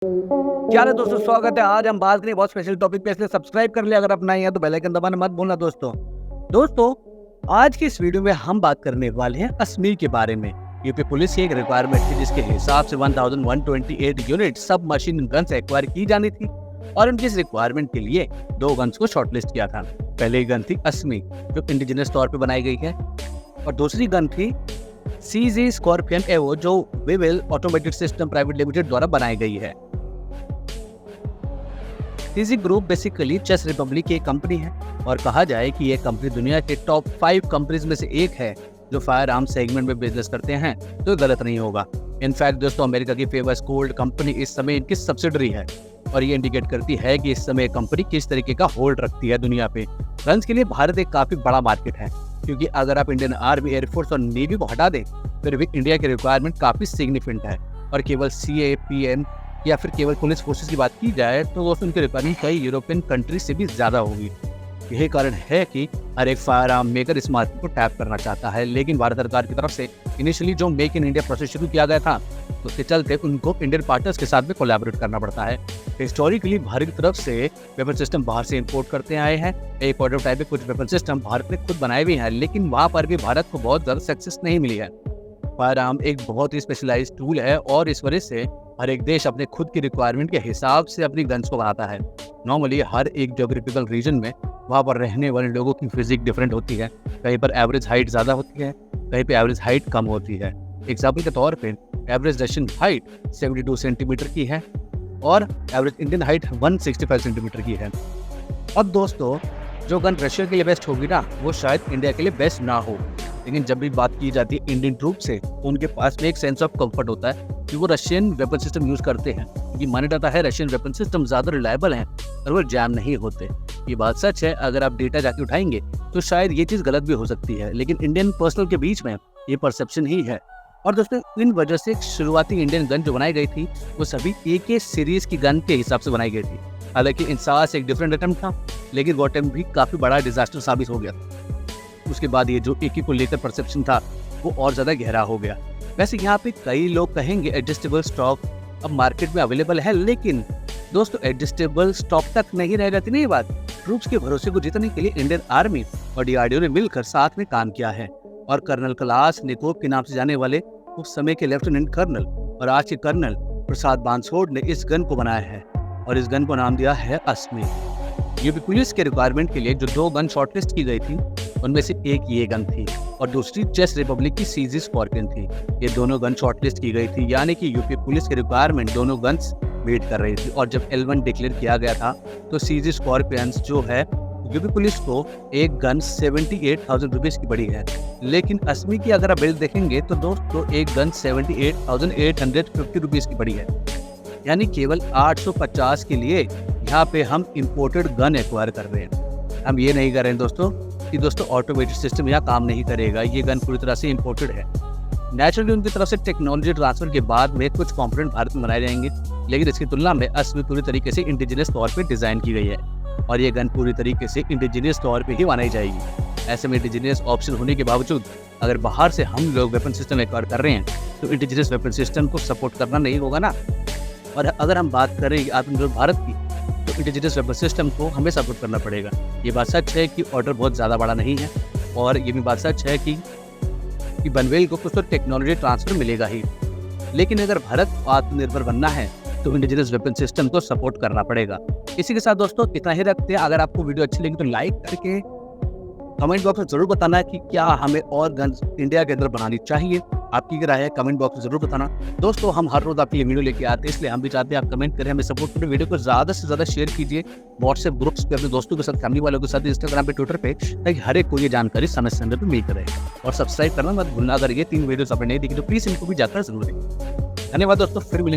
क्या है दोस्तों, स्वागत है। आज हम बात करें बहुत स्पेशल टॉपिक पे, इसलिए सब्सक्राइब कर लिया अगर आप नए हैं तो बेल आइकन दबाना मत भूलना। दोस्तों आज की इस वीडियो में हम बात करने वाले हैं अश्मीर के बारे में। यूपी पुलिस की एक रिक्वायरमेंट थी जिसके हिसाब से 1128 यूनिट सब मशीन गन्स एक्वायर की जानी थी और उनकी इस रिक्वायरमेंट के लिए 2 गन्स को शॉर्टलिस्ट किया था। पहली गन थी अश्मी जो इंडिजिनस तौर पर बनाई गई है और दूसरी गन थी सीजी स्कॉर्पियन एवो जो Vivel automated system private limited द्वारा बनाई गई है। CG group basically chess Republic की एक कंपनी है और कहा जाए कि यह कंपनी दुनिया के टॉप 5 कंपनीज में से एक है जो फायर आर्म सेगमेंट में बिजनेस करते हैं, तो गलत नहीं होगा। इनफैक्ट दोस्तों, अमेरिका की फेमस गोल्ड कंपनी इस समय इनकी सब्सिडरी है और ये इंडिकेट करती है कि इस समय कंपनी किस तरीके का होल्ड रखती है दुनिया पे। गन्स के लिए भारत एक काफी बड़ा मार्केट है, क्योंकि अगर आप इंडियन आर्मी, एयरफोर्स और नेवी को हटा दें फिर भी इंडिया की रिक्वायरमेंट काफी सिग्निफिकेंट है। और केवल CAPN या फिर केवल पुलिस फोर्सेस की बात की जाए तो दोस्तों उनकी रिक्वायरमेंट कई यूरोपियन कंट्रीज से भी ज्यादा होगी। यही कारण है कि हर एक फायर आर्म मेकर इस मार्केट को टैप करना चाहता है, लेकिन भारत सरकार की तरफ से इनिशियली जो मेक इन इंडिया प्रोसेस शुरू किया गया था उसके चलते उनको इंडियन पार्टनर्स के साथ भी कोलैबोरेट करना पड़ता है। हिस्टोरिकली भारत की तरफ से वेपन सिस्टम बाहर से इंपोर्ट करते आए हैं। एक प्रोटोटाइप में कुछ वेपन सिस्टम भारत ने खुद बनाए भी हैं, लेकिन वहाँ पर भी भारत को बहुत ज़्यादा सक्सेस नहीं मिली है। फायर आर्म एक बहुत ही स्पेशलाइज्ड टूल है और इस वजह से हर एक देश अपने खुद की रिक्वायरमेंट के हिसाब से अपनी गन्स को बनाता है। नॉर्मली हर एक ज्योग्राफिकल रीजन में वहाँ पर रहने वाले लोगों की फिजिक डिफरेंट होती है। कहीं पर एवरेज हाइट ज़्यादा होती है, कहीं पर एवरेज हाइट कम होती है। एग्जाम्पल के तौर पे एवरेज रशियन हाइट 72 सेंटीमीटर की है और एवरेज इंडियन हाइट 165 सेंटीमीटर की है। अब दोस्तों, जो गन रशिया के लिए बेस्ट होगी ना, वो शायद इंडिया के लिए बेस्ट ना हो, लेकिन जब भी बात की जाती है इंडियन ट्रूप से तो उनके पास में एक सेंस ऑफ कंफर्ट होता है कि वो रशियन वेपन सिस्टम यूज करते हैं, क्योंकि माना जाता है रशियन वेपन सिस्टम ज़्यादा रिलायबल हैं और वो जैम नहीं होते। ये बात सच है। अगर आप डेटा जाके उठाएंगे तो शायद ये चीज़ गलत भी हो सकती है, लेकिन इंडियन पर्सनल के बीच में ये परसेप्शन ही है। और दोस्तों, इन वजह से शुरुआती इंडियन गन जो बनाई गई थी वो सभी AK सीरीज की गन के हिसाब से बनाई गई थी। हालांकि इंसास एक डिफरेंट अटेम्प्ट था, लेकिन वो अटेम्प्ट भी काफ़ी बड़ा डिजास्टर साबित हो गया। उसके बाद ये जो AK को लेकर परसेप्शन था वो और ज़्यादा गहरा हो गया। वैसे यहाँ पे कई लोग कहेंगे एडजस्टेबल स्टॉक अब मार्केट में अवेलेबल है, लेकिन दोस्तों एडजस्टेबल स्टॉक तक नहीं रह जाती ना ये बात। ट्रूप्स के भरोसे को जीतने के लिए इंडियन आर्मी और DRDO ने मिलकर साथ में काम किया है और कर्नल कैलाश निकोप के नाम से जाने वाले उस समय के लेफ्टिनेंट कर्नल और आज के कर्नल प्रसाद बांसोड़ ने इस गन को बनाया है और इस गन को नाम दिया है अश्मी। यूपी पुलिस के रिक्वायरमेंट के लिए जो 2 गन शॉर्टलिस्ट की गई थी उनमें से एक ये गन थी और दूसरी चेस रिपब्लिक की सीजी स्कॉर्पियन थी। ये दोनों गन शॉर्टलिस्ट की गई थी, यानी कि यूपी पुलिस के रिक्वायरमेंट दोनों गन्स वेट कर रही थी। और जब L1 डिक्लेयर किया गया था तो सीजी स्कॉर्पियंस जो है यूपी पुलिस को एक गन 78,000 रुपीज़ की पड़ी है, लेकिन अश्मी की अगर आप बिल देखेंगे तो दोस्तों एक गन 78,850 रुपीज़ की पड़ी है। यानी केवल 850 के लिए यहाँ पे हम इम्पोर्टेड गन एक्वायर कर रहे हैं। हम ये नहीं कर रहे हैं दोस्तों ऑटोमेटेड सिस्टम यहाँ काम नहीं करेगा, ये गन पूरी तरह से इम्पोर्टेड है। नेचुरली उनकी तरफ से टेक्नोलॉजी ट्रांसफर के बाद में कुछ कंपोनेंट भारत में बनाए जाएंगे, लेकिन इसकी तुलना में अश्मी पूरी तरीके से इंडिजिनस तौर पर डिज़ाइन की गई है और ये गन पूरी तरीके से इंडिजिनियस तौर पे ही बनाई जाएगी। ऐसे में इंडिजिनियस ऑप्शन होने के बावजूद अगर बाहर से हम लोग वेपन सिस्टम एक्वायर कर रहे हैं तो इंडिजिनियस वेपन सिस्टम को सपोर्ट करना नहीं होगा ना। और अगर हम बात करें आत्मनिर्भर भारत की तो इंडिजिनियस वेपन सिस्टम को हमें सपोर्ट करना पड़ेगा। ये बात सच है कि ऑर्डर बहुत ज़्यादा बड़ा नहीं है और ये भी बात सच है कि बनवेल को कुछ तो टेक्नोलॉजी ट्रांसफर मिलेगा ही, लेकिन अगर भारत आत्मनिर्भर बनना है तो इंडिजिनस वेपन सिस्टम को सपोर्ट करना पड़ेगा। इसी के साथ दोस्तों इतना ही रखते हैं। अगर आपको वीडियो अच्छी लगी तो लाइक करके कमेंट बॉक्स में जरूर बताना कि क्या हमें और गन्स इंडिया के अंदर बनानी चाहिए। आपकी क्या राय है कमेंट बॉक्स में जरूर बताना। दोस्तों हम हर रोज आपके लिए वीडियो लेके आते हैं, इसलिए हम भी चाहते हैं आप कमेंट करें, हमें सपोर्ट करें। वीडियो को ज़्यादा से ज़्यादा शेयर कीजिए व्हाट्सएप ग्रुप्स पे, अपने दोस्तों के साथ, फैमिली वालों के साथ, इंस्टाग्राम पे, ट्विटर पे, ताकि हर एक को ये जानकारी समय समय पर मिलकर रहे। और सब्सक्राइब करना मत भूलना। अगर ये 3 वीडियोस आपने नहीं देखी तो प्लीज़ इनको भी जाकर जरूर देखें। धन्यवाद दोस्तों, फिर मिलेंगे।